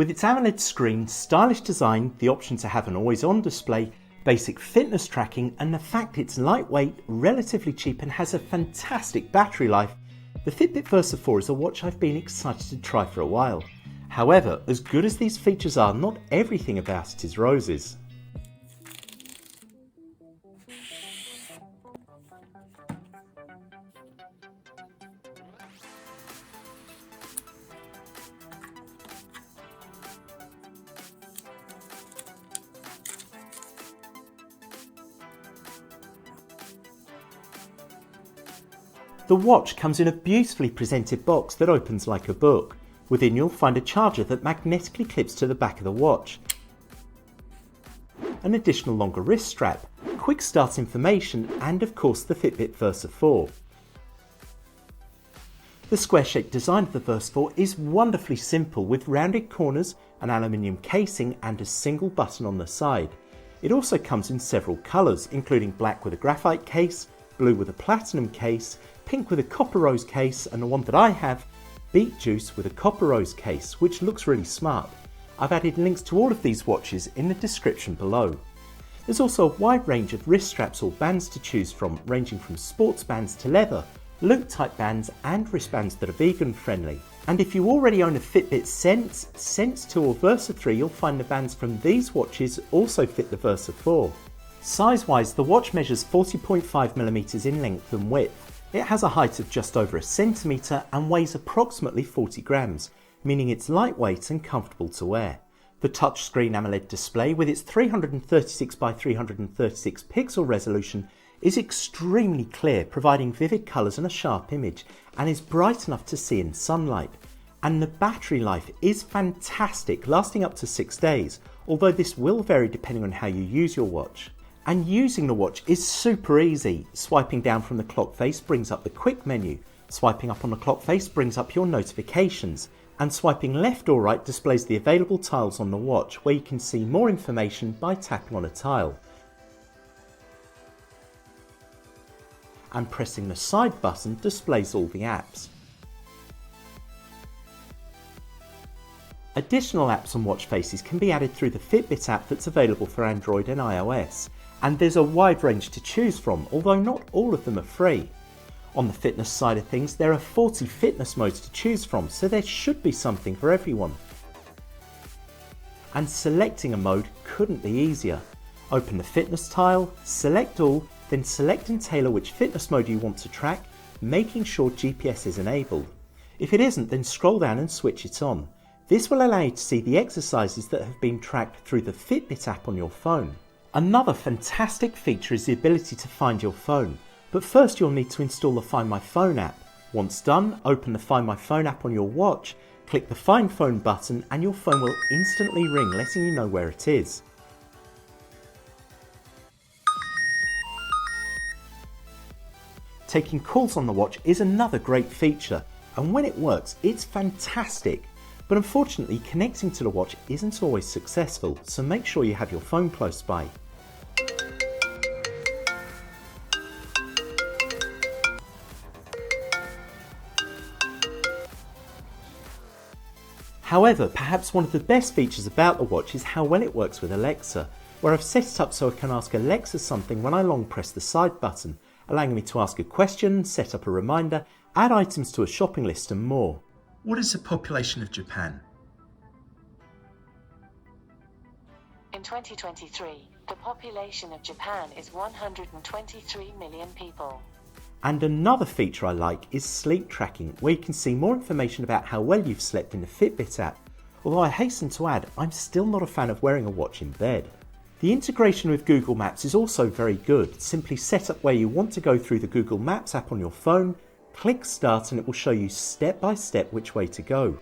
With its AMOLED screen, stylish design, the option to have an always-on display, basic fitness tracking, and the fact it's lightweight, relatively cheap and has a fantastic battery life, the Fitbit Versa 4 is a watch I've been excited to try for a while. However, as good as these features are, not everything about it is roses. The watch comes in a beautifully presented box that opens like a book. Within you'll find a charger that magnetically clips to the back of the watch, an additional longer wrist strap, quick start information, and of course the Fitbit Versa 4. The square-shaped design of the Versa 4 is wonderfully simple with rounded corners, an aluminium casing and a single button on the side. It also comes in several colours, including black with a graphite case, blue with a platinum case, pink with a copper rose case, and the one that I have, beet juice with a copper rose case, which looks really smart. I've added links to all of these watches in the description below. There's also a wide range of wrist straps or bands to choose from, ranging from sports bands to leather, loop type bands and wristbands that are vegan friendly. And if you already own a Fitbit Sense 2 or Versa 3, you'll find the bands from these watches also fit the Versa 4. Size-wise, the watch measures 40.5mm in length and width. It has a height of just over a centimetre and weighs approximately 40 grams, meaning it's lightweight and comfortable to wear. The touchscreen AMOLED display with its 336 by 336 pixel resolution is extremely clear, providing vivid colours and a sharp image, and is bright enough to see in sunlight. And the battery life is fantastic, lasting up to 6 days, although this will vary depending on how you use your watch. And using the watch is super easy. Swiping down from the clock face brings up the quick menu, swiping up on the clock face brings up your notifications, and swiping left or right displays the available tiles on the watch, where you can see more information by tapping on a tile. And pressing the side button displays all the apps. Additional apps and watch faces can be added through the Fitbit app that's available for Android and iOS. And there's a wide range to choose from, although not all of them are free. On the fitness side of things, there are 40 fitness modes to choose from, so there should be something for everyone. And selecting a mode couldn't be easier. Open the fitness tile, select all, then select and tailor which fitness mode you want to track, making sure GPS is enabled. If it isn't, then scroll down and switch it on. This will allow you to see the exercises that have been tracked through the Fitbit app on your phone. Another fantastic feature is the ability to find your phone, but first you'll need to install the Find My Phone app. Once done, open the Find My Phone app on your watch, click the Find Phone button and your phone will instantly ring, letting you know where it is. Taking calls on the watch is another great feature, and when it works, it's fantastic. But unfortunately, connecting to the watch isn't always successful, so make sure you have your phone close by. However, perhaps one of the best features about the watch is how well it works with Alexa, where I've set it up so I can ask Alexa something when I long press the side button, allowing me to ask a question, set up a reminder, add items to a shopping list and more. What is the population of Japan? In 2023, the population of Japan is 123 million people. And another feature I like is sleep tracking, where you can see more information about how well you've slept in the Fitbit app. Although I hasten to add, I'm still not a fan of wearing a watch in bed. The integration with Google Maps is also very good. Simply set up where you want to go through the Google Maps app on your phone, click Start and it will show you step by step which way to go.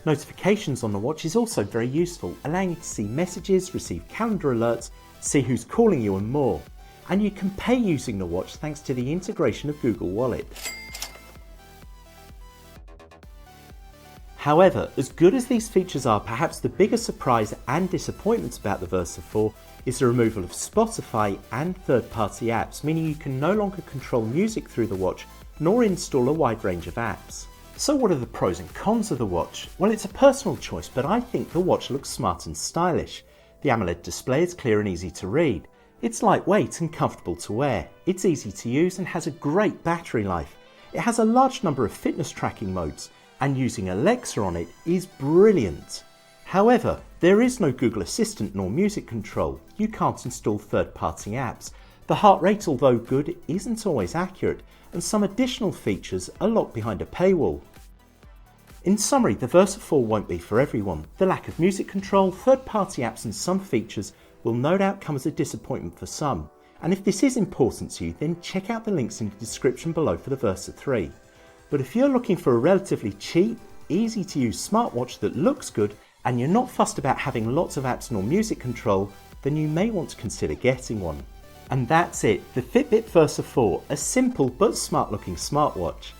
Notifications on the watch is also very useful, allowing you to see messages, receive calendar alerts, see who's calling you and more. And you can pay using the watch thanks to the integration of Google Wallet. However, as good as these features are, perhaps the biggest surprise and disappointment about the Versa 4 is the removal of Spotify and third-party apps, meaning you can no longer control music through the watch nor install a wide range of apps. So what are the pros and cons of the watch? Well, it's a personal choice, but I think the watch looks smart and stylish. The AMOLED display is clear and easy to read. It's lightweight and comfortable to wear. It's easy to use and has a great battery life. It has a large number of fitness tracking modes, and using Alexa on it is brilliant. However, there is no Google Assistant nor music control. You can't install third-party apps. The heart rate, although good, isn't always accurate, and some additional features are locked behind a paywall. In summary, the Versa 4 won't be for everyone. The lack of music control, third-party apps and some features will no doubt come as a disappointment for some. And if this is important to you, then check out the links in the description below for the Versa 3. But if you're looking for a relatively cheap, easy to use smartwatch that looks good, and you're not fussed about having lots of apps nor music control, then you may want to consider getting one. And that's it, the Fitbit Versa 4, a simple but smart looking smartwatch.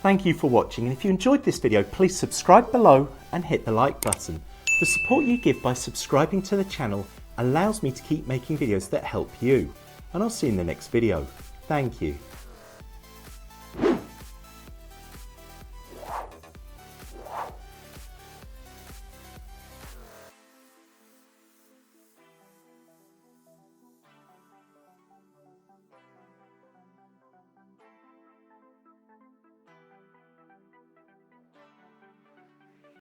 Thank you for watching, and if you enjoyed this video, please subscribe below and hit the like button. The support you give by subscribing to the channel allows me to keep making videos that help you, and I'll see you in the next video. Thank you.